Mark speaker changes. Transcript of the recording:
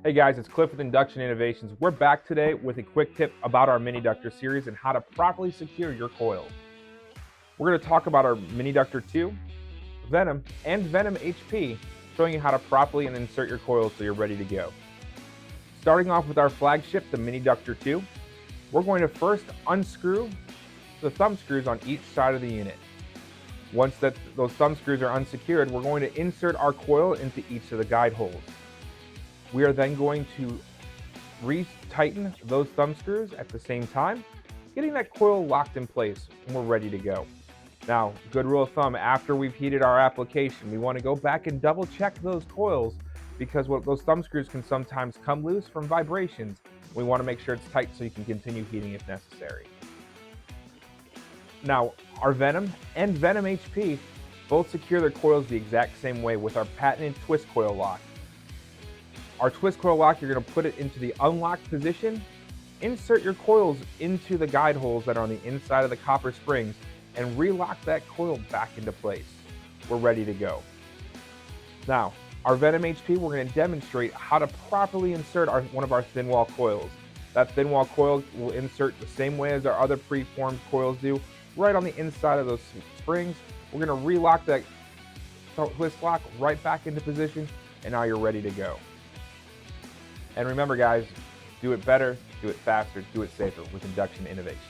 Speaker 1: Hey guys, it's Cliff with Induction Innovations. We're back today with a quick tip about our Mini-Ductor series and how to properly secure your coils. We're going to talk about our Mini-Ductor II, Venom, and Venom HP, showing you how to properly insert your coils so you're ready to go. Starting off with our flagship, the Mini-Ductor II, we're going to first unscrew the thumb screws on each side of the unit. Once those thumb screws are unsecured, we're going to insert our coil into each of the guide holes. We are then going to re-tighten those thumb screws at the same time, getting that coil locked in place, and we're ready to go. Now, good rule of thumb, after we've heated our application, we want to go back and double check those coils because those thumb screws can sometimes come loose from vibrations. We want to make sure it's tight so you can continue heating if necessary. Now, our Venom and Venom HP both secure their coils the exact same way with our patented twist coil lock. Our twist coil lock, you're going to put it into the unlocked position, insert your coils into the guide holes that are on the inside of the copper springs, and relock that coil back into place. We're ready to go. Now, our Venom HP, we're going to demonstrate how to properly insert one of our thin wall coils. That thin wall coil will insert the same way as our other preformed coils do, right on the inside of those springs. We're going to relock that twist lock right back into position, and now you're ready to go. And remember guys, do it better, do it faster, do it safer with Induction Innovation.